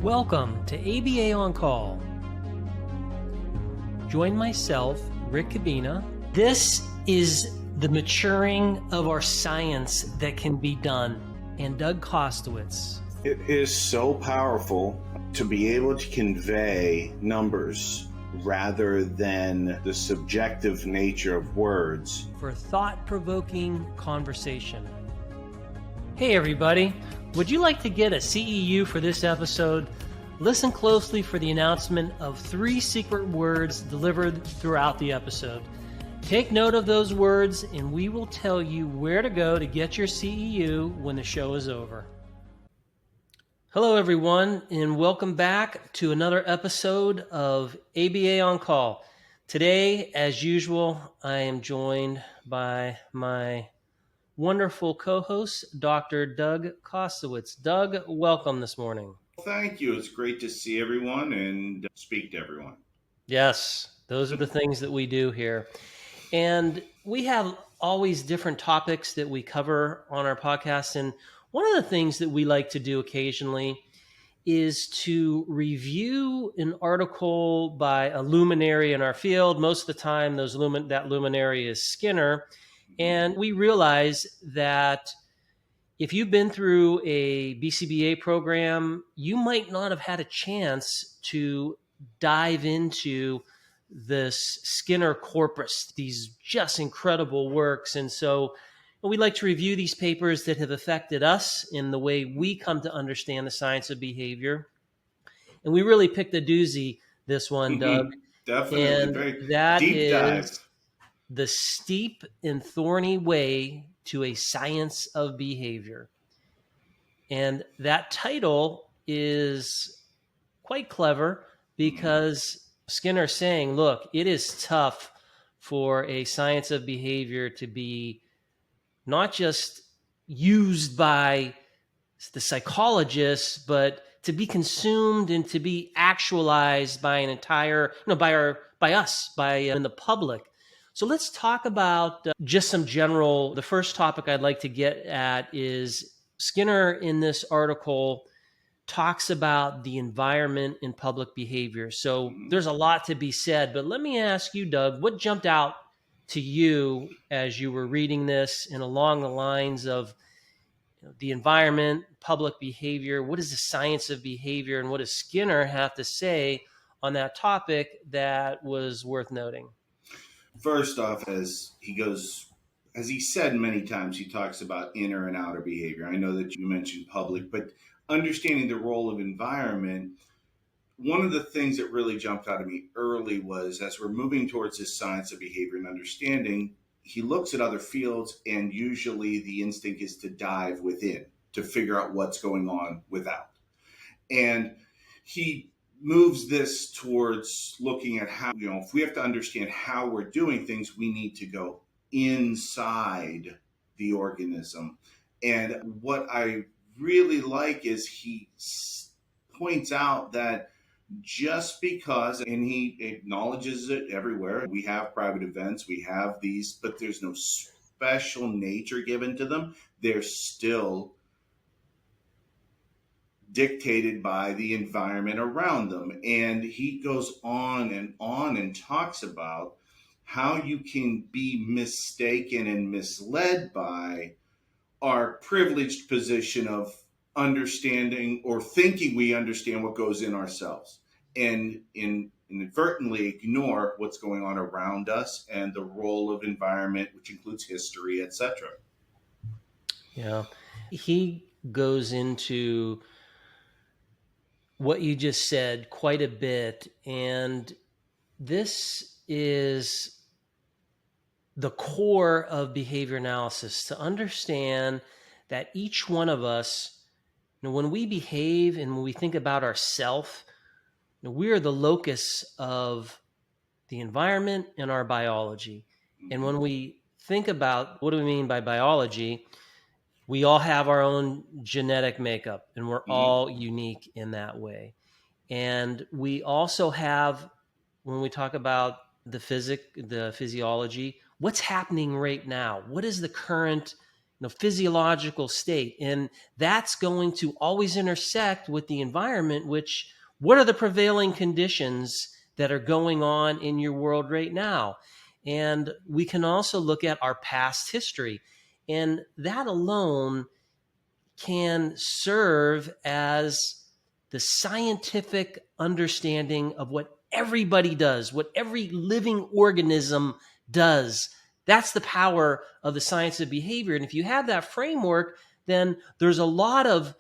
Welcome to ABA On Call. Join myself, Rick Kubina. This is the maturing of our science that can be done, and Doug Kostewicz. It is so powerful to be able to convey numbers rather than the subjective nature of words. For thought-provoking conversation. Hey everybody, would you like to get a CEU for this episode? Listen closely for the announcement of 3 secret words delivered throughout the episode. Take note of those words and we will tell you where to go to get your CEU when the show is over. Hello everyone, and welcome back to another episode of ABA On Call. Today, as usual, I am joined by my wonderful co-host, Dr. Doug Kostewicz. Doug, welcome this morning. Thank you. It's great to see everyone and speak to everyone. Yes, those are the things that we do here. And we have always different topics that we cover on our podcast. And one of the things that we like to do occasionally is to review an article by a luminary in our field. Most of the time, that luminary is Skinner. And we realize that if you've been through a BCBA program, you might not have had a chance to dive into this Skinner corpus, these just incredible works. And so we like to review these papers that have affected us in the way we come to understand the science of behavior. And we really picked a doozy, this one, Doug. Definitely. And very that deep is dive. The Steep and Thorny Way to a Science of Behavior. And that title is quite clever because Skinner's saying, look, it is tough for a science of behavior to be not just used by the psychologists, but to be consumed and to be actualized by an entire, by us, in the public. So let's talk about just some general, the first topic I'd like to get at is Skinner in this article talks about the environment in public behavior. So there's a lot to be said, but let me ask you, Doug, what jumped out to you as you were reading this and along the lines of the environment, public behavior? What is the science of behavior, and what does Skinner have to say on that topic that was worth noting? First off, as he said many times, he talks about inner and outer behavior. I know that you mentioned public, but understanding the role of environment, one of the things that really jumped out at me early was as we're moving towards this science of behavior and understanding, he looks at other fields and usually the instinct is to dive within to figure out what's going on without. And he moves this towards looking at how, if we have to understand how we're doing things, we need to go inside the organism. And what I really like is he points out that just because, and he acknowledges it everywhere, we have private events, we have these, but there's no special nature given to them. They're still dictated by the environment around them. And he goes on and talks about how you can be mistaken and misled by our privileged position of understanding or thinking we understand what goes in ourselves and inadvertently ignore what's going on around us and the role of environment, which includes history, etc. Yeah. He goes into what you just said quite a bit, and this is the core of behavior analysis, to understand that each one of us, when we behave and when we think about ourself, we are the locus of the environment and our biology. And when we think about what do we mean by biology, we all have our own genetic makeup and we're all unique in that way. And we also have, when we talk about the physiology, what's happening right now? What is the current physiological state. And that's going to always intersect with the environment, which, what are the prevailing conditions that are going on in your world right now? And we can also look at our past history. And that alone can serve as the scientific understanding of what everybody does, what every living organism does. That's the power of the science of behavior. And if you have that framework, then there's a lot of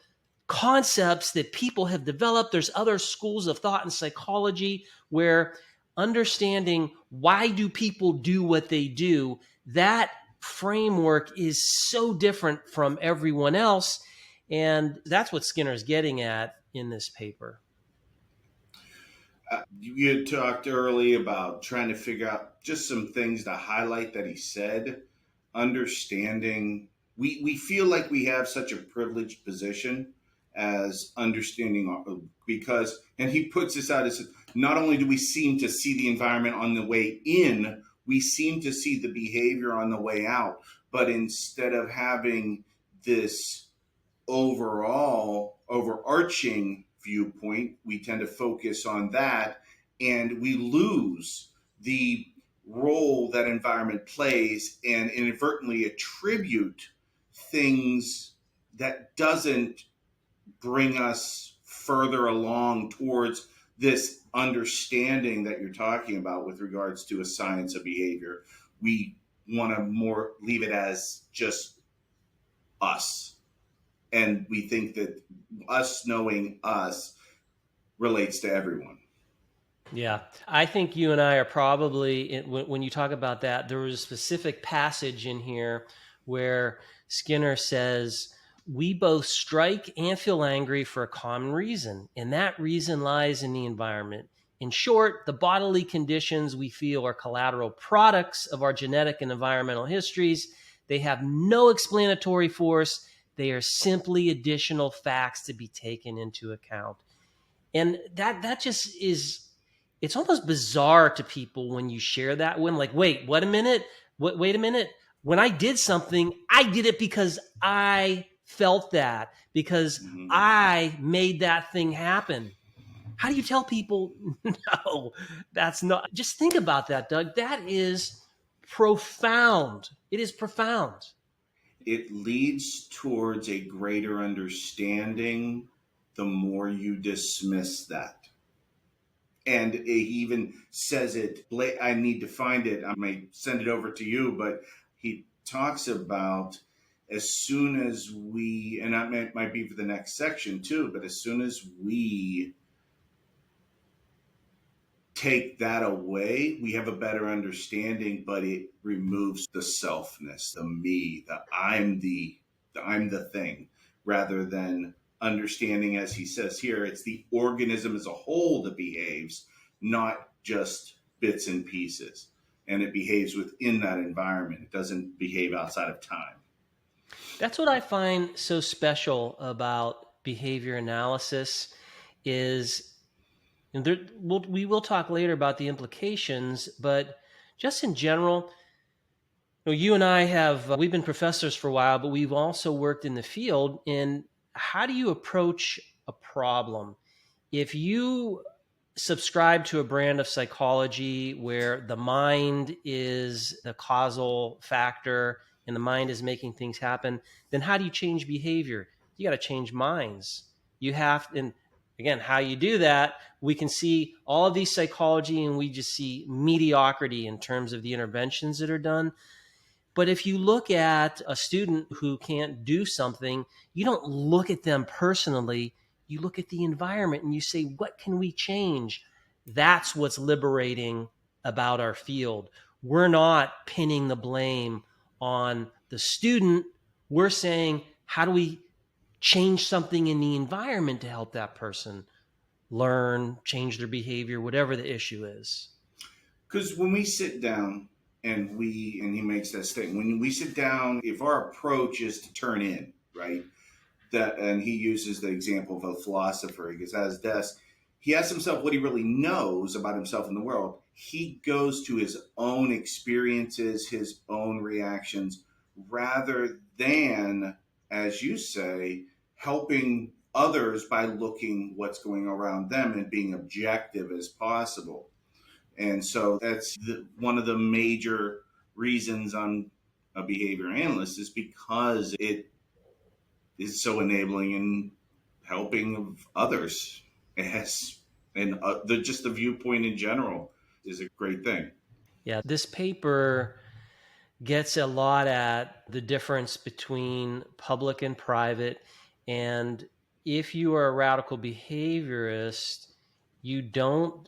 concepts that people have developed. There's other schools of thought in psychology where understanding why do people do what they do, that framework is so different from everyone else. And that's what Skinner's getting at in this paper. You had talked early about trying to figure out just some things to highlight that he said. Understanding, we feel like we have such a privileged position as understanding, because, and he puts this out as, not only do we seem to see the environment on the way in, we seem to see the behavior on the way out. But instead of having this overall overarching viewpoint, we tend to focus on that, and we lose the role that environment plays and inadvertently attribute things that doesn't bring us further along towards this understanding that you're talking about with regards to a science of behavior. We want to more leave it as just us. And we think that us knowing us relates to everyone. Yeah, I think you and I are probably, when you talk about that, there was a specific passage in here where Skinner says, we both strike and feel angry for a common reason, and that reason lies in the environment. In short, the bodily conditions we feel are collateral products of our genetic and environmental histories. They have no explanatory force. They are simply additional facts to be taken into account. And that just is, it's almost bizarre to people when you share that one. Like, wait a minute. Wait a minute. When I did something, I did it because I felt that, because I made that thing happen. How do you tell people, no, that's not? Just think about that, Doug. That is profound. It is profound. It leads towards a greater understanding the more you dismiss that. And he even says it, I need to find it, I may send it over to you, but he talks about, as soon as we, and that might be for the next section too, but as soon as we take that away, we have a better understanding, but it removes the selfness, the me, the I'm the thing, rather than understanding, as he says here, it's the organism as a whole that behaves, not just bits and pieces. And it behaves within that environment. It doesn't behave outside of time. That's what I find so special about behavior analysis is, and we will talk later about the implications, but just in general, you and I have, we've been professors for a while, but we've also worked in the field. And how do you approach a problem? If you subscribe to a brand of psychology where the mind is the causal factor and the mind is making things happen, then how do you change behavior? You got to change minds. You have, and again, how you do that, we can see all of these psychology and we just see mediocrity in terms of the interventions that are done. But if you look at a student who can't do something, you don't look at them personally. You look at the environment and you say, what can we change? That's what's liberating about our field. We're not pinning the blame on the student. We're saying, how do we change something in the environment to help that person learn, change their behavior, whatever the issue is? Because when we sit down, and he makes that statement, when we sit down, if our approach is to turn in, right? That, and he uses the example of a philosopher. He gets at his desk, he asks himself what he really knows about himself in the world. He goes to his own experiences, his own reactions, rather than, as you say, helping others by looking what's going around them and being objective as possible. And so that's one of the major reasons I'm a behavior analyst, is because it is so enabling in helping of others. Yes, and just the viewpoint in general is a great thing. Yeah, this paper gets a lot at the difference between public and private. And if you are a radical behaviorist, you don't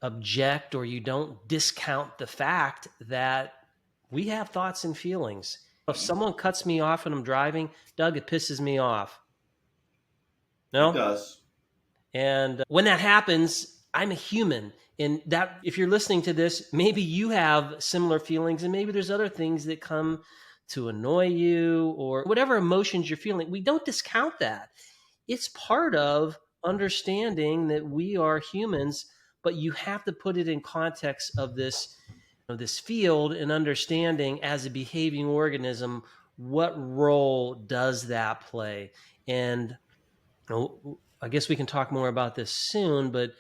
object or you don't discount the fact that we have thoughts and feelings. If someone cuts me off when I'm driving, Doug, it pisses me off. No? It does. And when that happens, I'm a human. And that, if you're listening to this, maybe you have similar feelings, and maybe there's other things that come to annoy you or whatever emotions you're feeling. We don't discount that. It's part of understanding that we are humans, but you have to put it in context of this, this field, and understanding as a behaving organism, what role does that play? And I guess we can talk more about this soon, but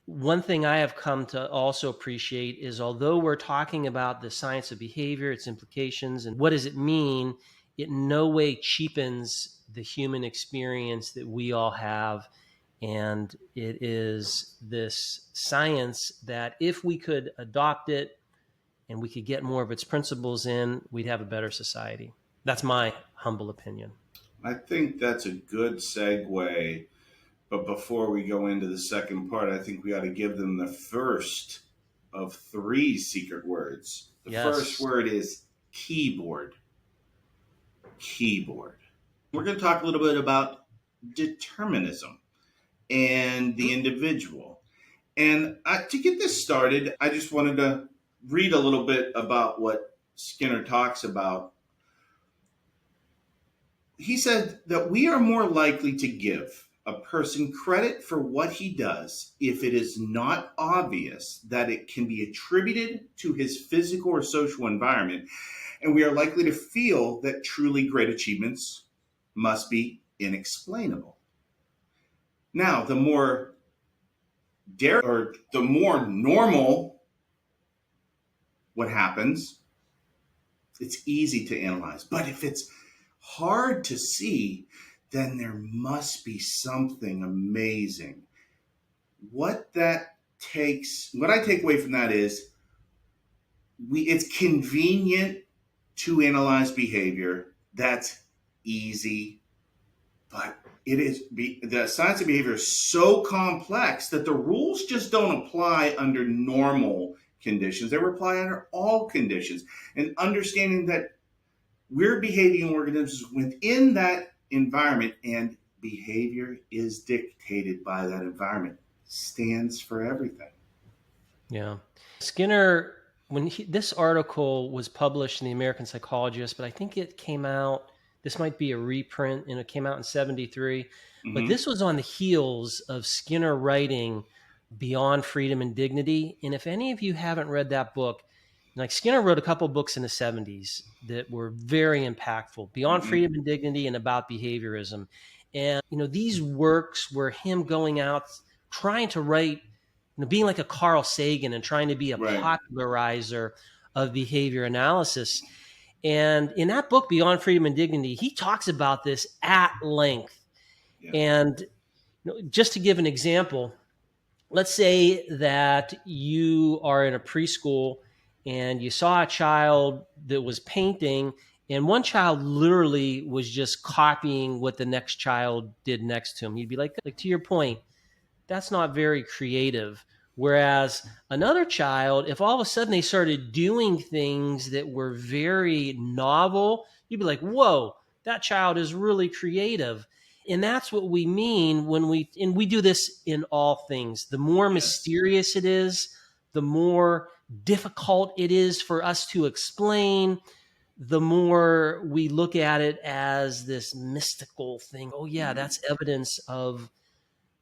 one thing I have come to also appreciate is, although we're talking about the science of behavior, its implications, and what does it mean, it in no way cheapens the human experience that we all have. And it is this science that if we could adopt it and we could get more of its principles in, we'd have a better society. That's my humble opinion. I think that's a good segue. But before we go into the second part, I think we ought to give them the first of 3 secret words. The first word is keyboard. Keyboard. We're going to talk a little bit about determinism and the individual. And to get this started, I just wanted to read a little bit about what Skinner talks about. He said that we are more likely to give a person credit for what he does if it is not obvious that it can be attributed to his physical or social environment, and we are likely to feel that truly great achievements must be inexplainable. Now, the more normal what happens, it's easy to analyze. But if it's hard to see, then there must be something amazing. What I take away from that is it's convenient to analyze behavior. That's easy. But the science of behavior is so complex that the rules just don't apply under normal conditions. They apply under all conditions. And understanding that we're behaving organisms within that environment, and behavior is dictated by that environment, stands for everything. Yeah. Skinner, when this article was published in the American Psychologist, but I think it came out, this might be a reprint, and it came out in 73. Mm-hmm. But this was on the heels of Skinner writing Beyond Freedom and Dignity. And if any of you haven't read that book, like, Skinner wrote a couple books in the 70s that were very impactful, Beyond Freedom and Dignity and About Behaviorism. And, these works were him going out, trying to write, being like a Carl Sagan and trying to be a popularizer of behavior analysis. And in that book, Beyond Freedom and Dignity, he talks about this at length. Yeah. And just to give an example, let's say that you are in a preschool and you saw a child that was painting, and one child literally was just copying what the next child did next to him. You'd be like, to your point, that's not very creative. Whereas another child, if all of a sudden they started doing things that were very novel, you'd be like, whoa, that child is really creative. And that's what we mean when we do this in all things. The more mysterious it is, the more difficult it is for us to explain, the more we look at it as this mystical thing. Oh yeah, that's evidence of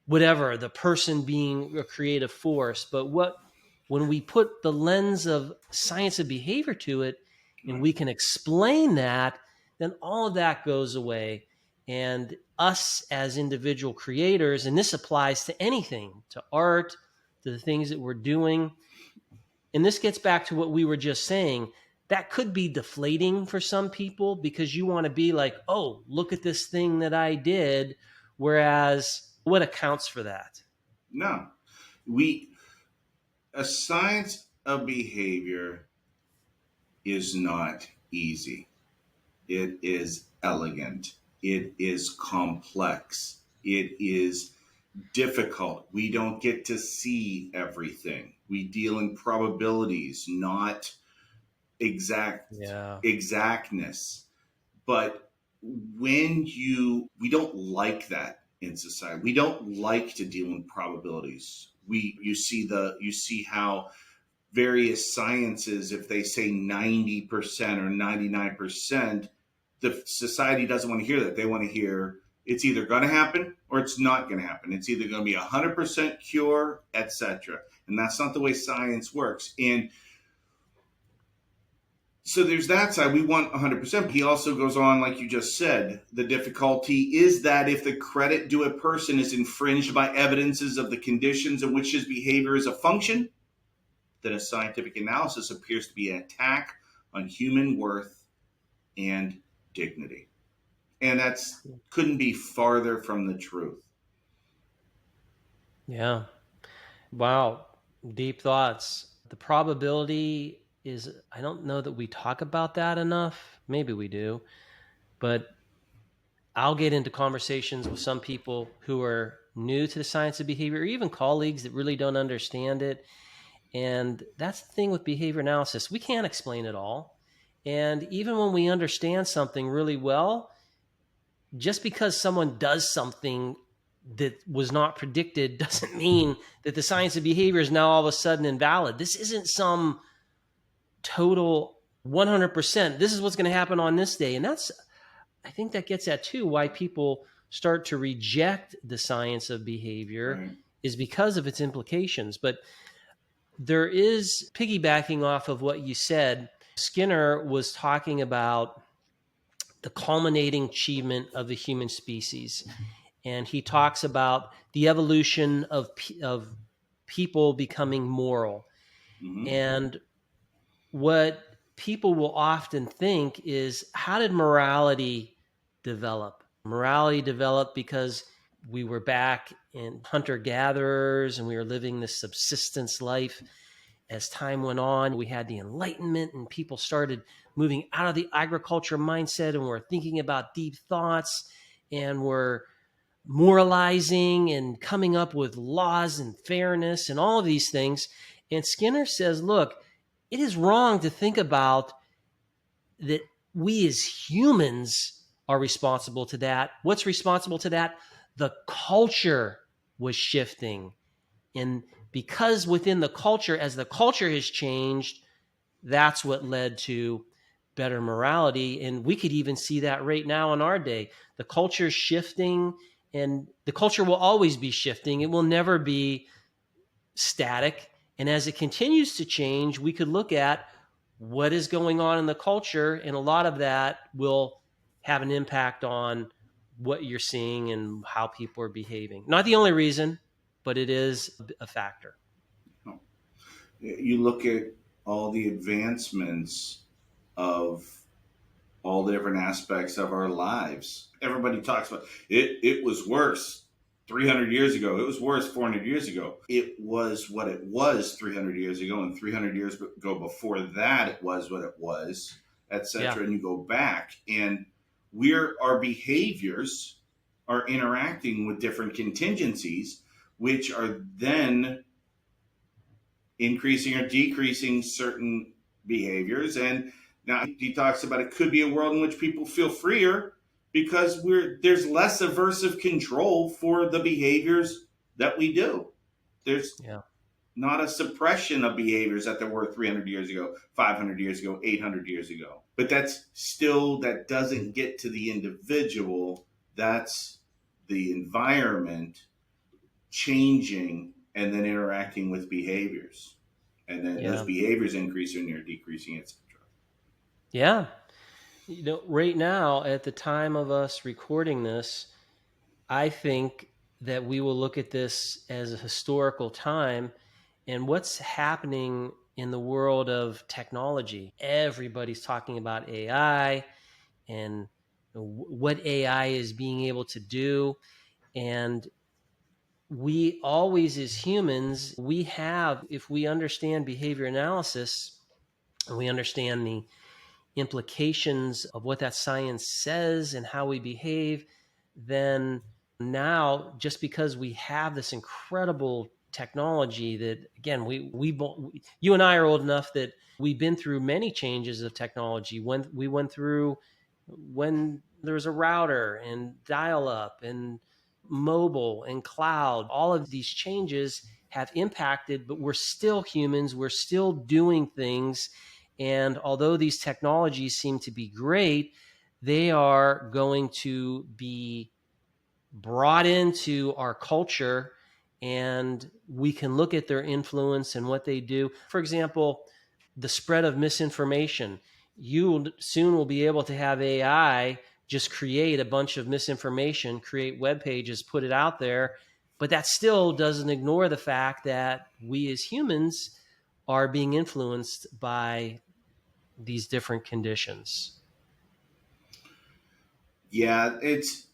whatever, the person being a creative force. But when we put the lens of science of behavior to it, and Right. we can explain that, then all of that goes away. And us as individual creators, and this applies to anything, to art, to the things that we're doing. And this gets back to what we were just saying. That could be deflating for some people because you want to be like, oh, look at this thing that I did. Whereas what accounts for that? No, we a science of behavior is not easy. It is elegant. It is complex. It is difficult. We don't get to see everything. We deal in probabilities, not Yeah. exactness. But we don't like that in society. We don't like to deal in probabilities. You see how various sciences, if they say 90% or 99%, the society doesn't want to hear that. They want to hear it's either going to happen or it's not going to happen. It's either going to be 100% cure, etc. And that's not the way science works. And so there's that side. We want 100%. He also goes on, like you just said, the difficulty is that if the credit due a person is infringed by evidences of the conditions in which his behavior is a function, then a scientific analysis appears to be an attack on human worth and dignity. And that's couldn't be farther from the truth. Yeah. Wow. Deep thoughts. The probability is, I don't know that we talk about that enough. Maybe we do, but I'll get into conversations with some people who are new to the science of behavior, or even colleagues that really don't understand it. And that's the thing with behavior analysis. We can't explain it all. And even when we understand something really well, just because someone does something that was not predicted doesn't mean that the science of behavior is now all of a sudden invalid. This isn't some total 100%. This is what's going to happen on this day. And I think that gets at too why people start to reject the science of behavior, Right. is because of its implications. But there is, piggybacking off of what you said, Skinner was talking about the culminating achievement of the human species. And he talks about the evolution of people becoming moral. Mm-hmm. And what people will often think is, how did morality develop? Morality developed because we were back in hunter gatherers and we were living this subsistence life. As time went on, we had the Enlightenment and people started moving out of the agriculture mindset and were thinking about deep thoughts and were moralizing and coming up with laws and fairness and all of these things. And Skinner says, look, it is wrong to think about that we as humans are responsible to that. What's responsible to that? The culture was shifting. And because within the culture, as the culture has changed, that's what led to better morality. And we could even see that right now in our day. The culture is shifting, and the culture will always be shifting. It will never be static. And as it continues to change, we could look at what is going on in the culture, and a lot of that will have an impact on what you're seeing and how people are behaving. Not the only reason, but it is a factor. You look at all the advancements of all the different aspects of our lives. Everybody talks about it. It was worse 300 years ago. It was worse 400 years ago. It was what it was 300 years ago, and 300 years ago before that, it was what it was, Yeah. etc. And you go back, and our behaviors are interacting with different contingencies, which are then increasing or decreasing certain behaviors. And now he talks about it could be a world in which people feel freer because there's less aversive control for the behaviors that we do. There's Yeah. not a suppression of behaviors that there were 300 years ago, 500 years ago, 800 years ago. But that doesn't get to the individual. That's the environment changing and then interacting with behaviors. And then those Yeah. behaviors increasing or decreasing, etc. Yeah. Right now, at the time of us recording this, I think that we will look at this as a historical time and what's happening in the world of technology. Everybody's talking about AI and what AI is being able to do. And we always, as humans, we have, if we understand behavior analysis and we understand the implications of what that science says and how we behave, then now, just because we have this incredible technology that, again, you and I are old enough that we've been through many changes of technology. When we went through, when there was a router and dial up and mobile and cloud, all of these changes have impacted, but we're still humans, we're still doing things. And although these technologies seem to be great, they are going to be brought into our culture, and we can look at their influence and what they do. For example, the spread of misinformation. You soon will be able to have AI just create a bunch of misinformation, create web pages, put it out there, but that still doesn't ignore the fact that we as humans are being influenced by these different conditions. Yeah, it's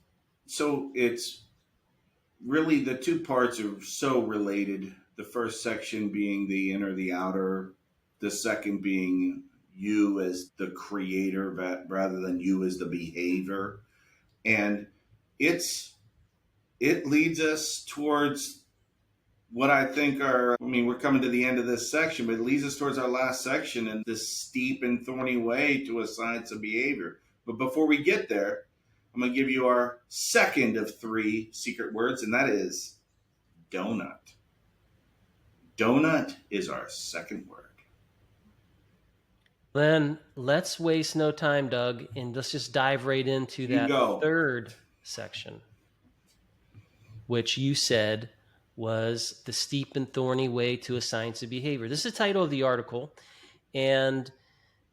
really the two parts are so related. The first section being the inner, the outer, the second being you as the creator rather than you as the behavior. And it's it leads us towards what I think are, I mean, we're coming to the end of this section, but it leads us towards our last section in this steep and thorny way to a science of behavior. But before we get there, I'm going to give you our second of three secret words, and that is donut. Donut is our second word. Then let's waste no time, Doug, and let's just dive right into You that go. third section, which you said was the steep and thorny way to a science of behavior. This is the title of the article. And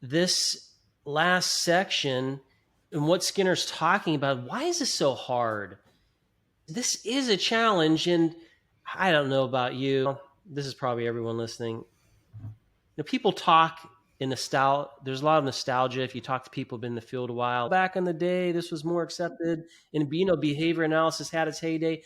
this last section, and what Skinner's talking about, why is this so hard? This is a challenge. And I don't know about you. This is probably everyone listening. People talk in nostalgia. There's a lot of nostalgia. If you talk to people who've been in the field a while, back in the day, this was more accepted, and behavior analysis had its heyday.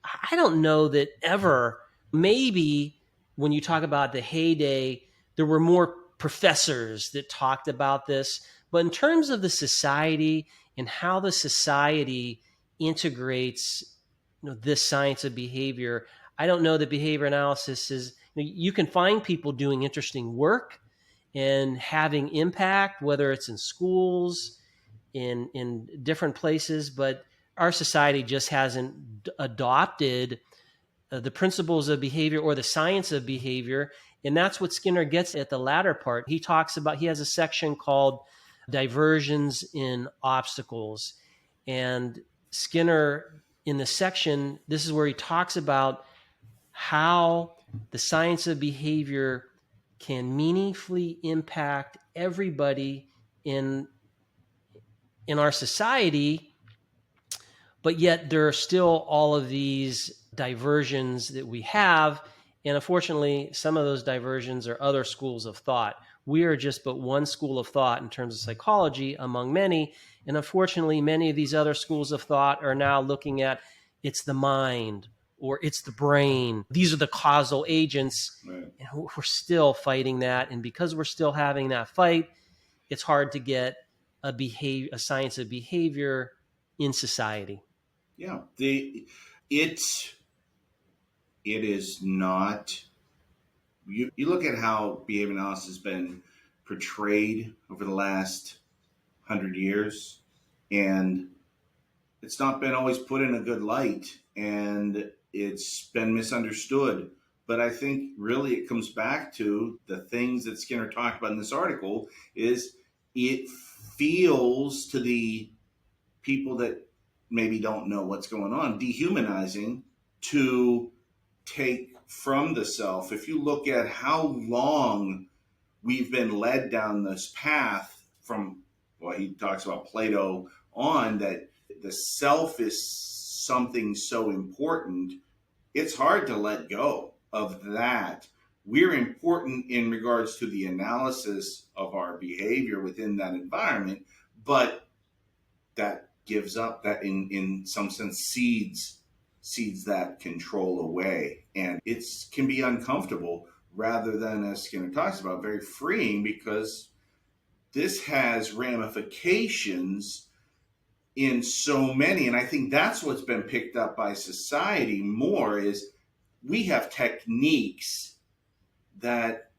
I don't know that ever. Maybe when you talk about the heyday, there were more professors that talked about this. But in terms of the society and how the society integrates, this science of behavior, I don't know that behavior analysis is. You can find people doing interesting work and having impact, whether it's in schools, in different places, but our society just hasn't adopted the principles of behavior or the science of behavior. And that's what Skinner gets at the latter part. He talks about, he has a section called diversions in obstacles. And Skinner, in the section, this is where he talks about how the science of behavior can meaningfully impact everybody in our society, but yet there are still all of these diversions that we have. And unfortunately, some of those diversions are other schools of thought. We are just but one school of thought in terms of psychology among many. And unfortunately, many of these other schools of thought are now looking at it's the mind or it's the brain. These are the causal agents. Right. And we're still fighting that. And because we're still having that fight, it's hard to get a science of behavior in society. Yeah. It's it is not you look at how behavior analysis has been portrayed over the last 100 years, and it's not been always put in a good light, and it's been misunderstood. But I think really it comes back to the things that Skinner talked about in this article is it feels to the people that maybe don't know what's going on dehumanizing to take from the self. If you look at how long we've been led down this path from, well, he talks about Plato on, that the self is something so important, it's hard to let go of that. We're important in regards to the analysis of our behavior within that environment, but that gives up, that in some sense cedes that control away. And it can be uncomfortable rather than, as Skinner talks about, very freeing, because this has ramifications in so many. And I think that's what's been picked up by society more, is we have techniques that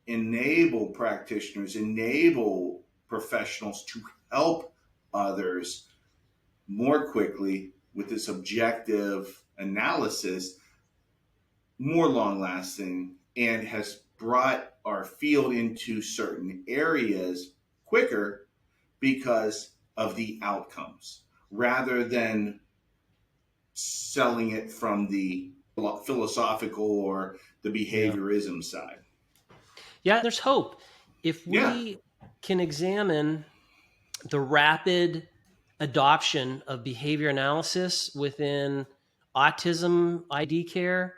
enable practitioners, enable professionals to help others more quickly with this objective analysis, more long lasting, and has brought our field into certain areas quicker because of the outcomes, rather than selling it from the philosophical or the behaviorism side. Yeah, there's hope. If we can examine the rapid adoption of behavior analysis within autism ID care,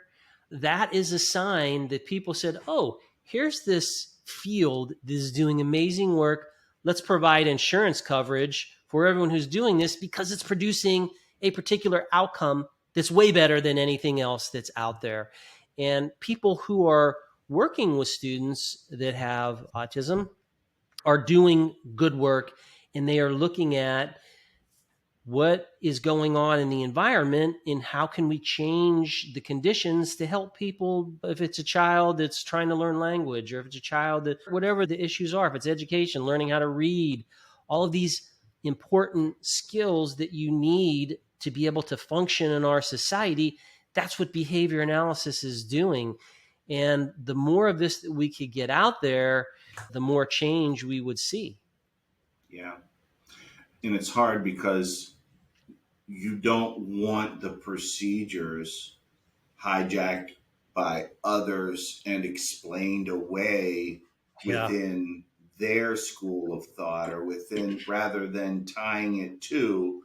that is a sign that people said, oh, here's this field that is doing amazing work. Let's provide insurance coverage for everyone who's doing this because it's producing a particular outcome that's way better than anything else that's out there. And people who are working with students that have autism are doing good work, and they are looking at what is going on in the environment and how can we change the conditions to help people. If it's a child that's trying to learn language, or if it's a child that, whatever the issues are, if it's education, learning how to read, all of these important skills that you need to be able to function in our society, that's what behavior analysis is doing. And the more of this that we could get out there, the more change we would see. Yeah. And it's hard because you don't want the procedures hijacked by others and explained away within their school of thought, or within, rather than tying it to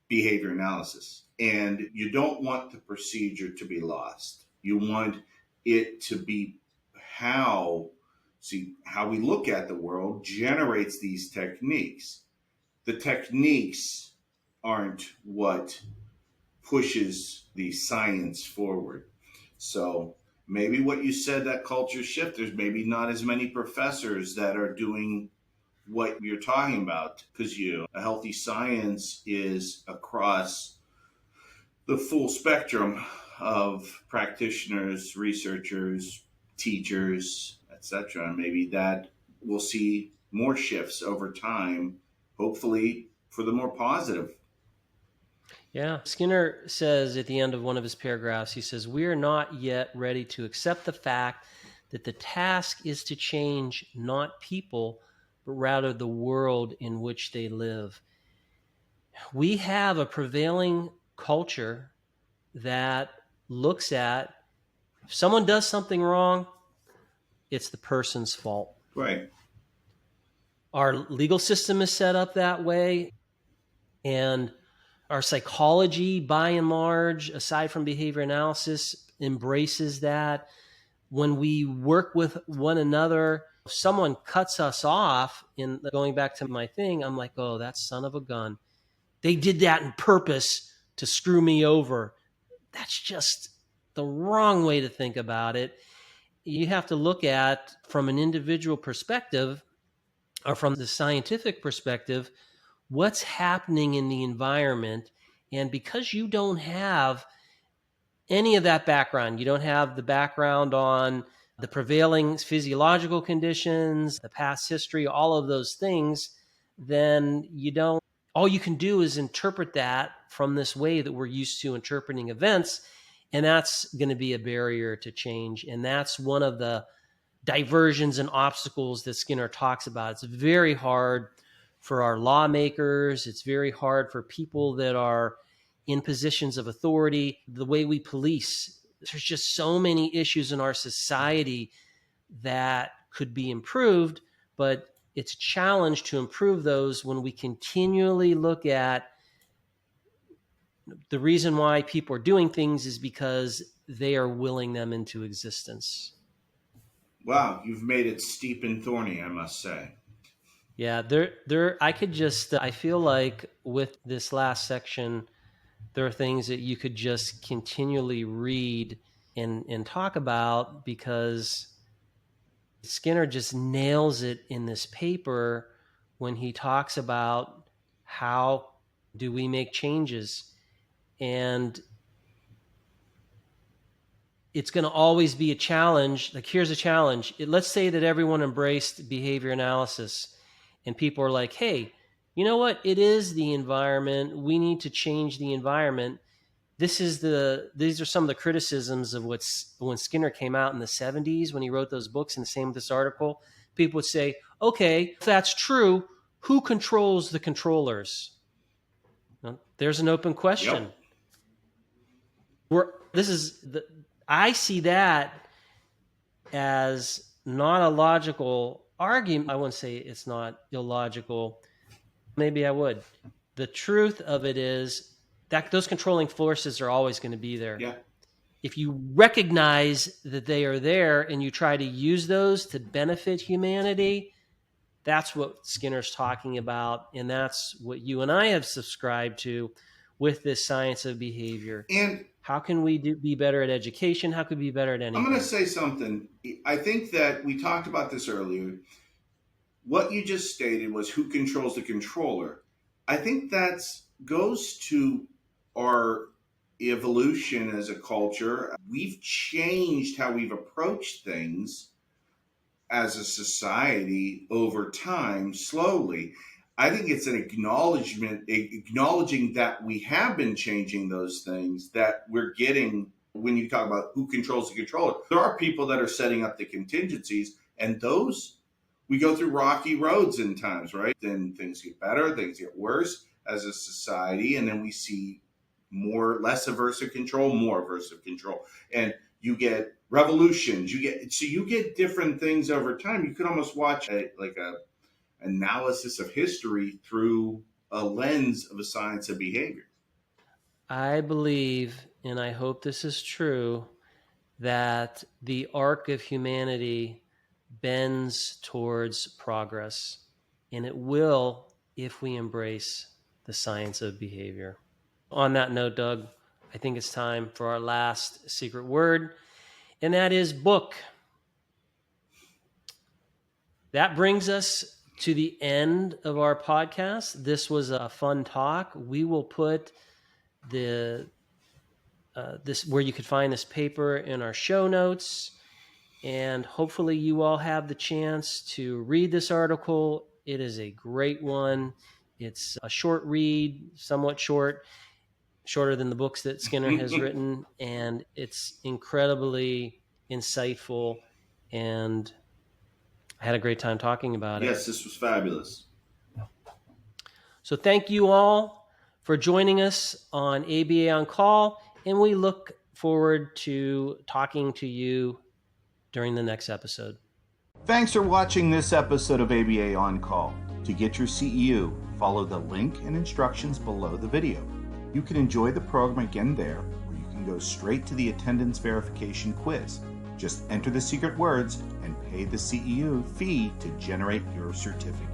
behavior analysis. And you don't want the procedure to be lost. You want it to be how we look at the world generates these techniques. The techniques aren't what pushes the science forward. So maybe what you said, that culture shift, there's maybe not as many professors that are doing what you're talking about, because a healthy science is across the full spectrum of practitioners, researchers, teachers, etc. Maybe that we'll see more shifts over time, hopefully for the more positive. Yeah. Skinner says at the end of one of his paragraphs, he says, we are not yet ready to accept the fact that the task is to change not people, but rather the world in which they live. We have a prevailing culture that looks at, if someone does something wrong, it's the person's fault. Right. Our legal system is set up that way. And our psychology, by and large, aside from behavior analysis, embraces that. When we work with one another, if someone cuts us off, in going back to my thing, I'm like, oh, that son of a gun. They did that on purpose to screw me over. That's just the wrong way to think about it. You have to look at, from an individual perspective, or from the scientific perspective, what's happening in the environment. And because you don't have any of that background, you don't have the background on the prevailing physiological conditions, the past history, all of those things, then all you can do is interpret that from this way that we're used to interpreting events. And that's going to be a barrier to change. And that's one of the diversions and obstacles that Skinner talks about. It's very hard for our lawmakers. It's very hard for people that are in positions of authority. The way we police, there's just so many issues in our society that could be improved, but it's a challenge to improve those when we continually look at the reason why people are doing things is because they are willing them into existence. Wow, you've made it steep and thorny, I must say. Yeah, I feel like with this last section, there are things that you could just continually read and talk about, because Skinner just nails it in this paper when he talks about how do we make changes. And it's going to always be a challenge. Like, here's a challenge. Let's say that everyone embraced behavior analysis and people are like, hey, you know what? It is the environment. We need to change the environment. These are some of the criticisms of when Skinner came out in the 70s, when he wrote those books, and the same with this article. People would say, okay, if that's true, who controls the controllers? Well, there's an open question. Yep. I see that as not a logical argument. I wouldn't say it's not illogical. Maybe I would. The truth of it is that those controlling forces are always going to be there. Yeah. If you recognize that they are there and you try to use those to benefit humanity, that's what Skinner's talking about. And that's what you and I have subscribed to with this science of behavior. And how can we be better at education? How can we be better at anything? I'm going to say something. I think that we talked about this earlier. What you just stated was who controls the controller. I think that goes to our evolution as a culture. We've changed how we've approached things as a society over time, slowly. I think it's an acknowledging that we have been changing those things, that we're getting, when you talk about who controls the controller, there are people that are setting up the contingencies, and those, we go through rocky roads in times, right? Then things get better, things get worse as a society, and then we see less aversive control, more aversive control. And you get revolutions, you get different things over time. You could almost watch a analysis of history through a lens of a science of behavior. I believe, and I hope this is true, that the arc of humanity bends towards progress, and it will if we embrace the science of behavior. On that note, Doug, I think it's time for our last secret word, and that is book. That brings us to the end of our podcast. This was a fun talk. We will put this where you could find this paper in our show notes, and hopefully you all have the chance to read this article. It is a great one. It's a short read, somewhat shorter than the books that Skinner has written, and it's incredibly insightful, and I had a great time talking about it. Yes, this was fabulous. So thank you all for joining us on ABA On Call, and we look forward to talking to you during the next episode. Thanks for watching this episode of ABA On Call. To get your CEU, follow the link and instructions below the video. You can enjoy the program again there, or you can go straight to the attendance verification quiz. Just enter the secret words and pay the CEU fee to generate your certificate.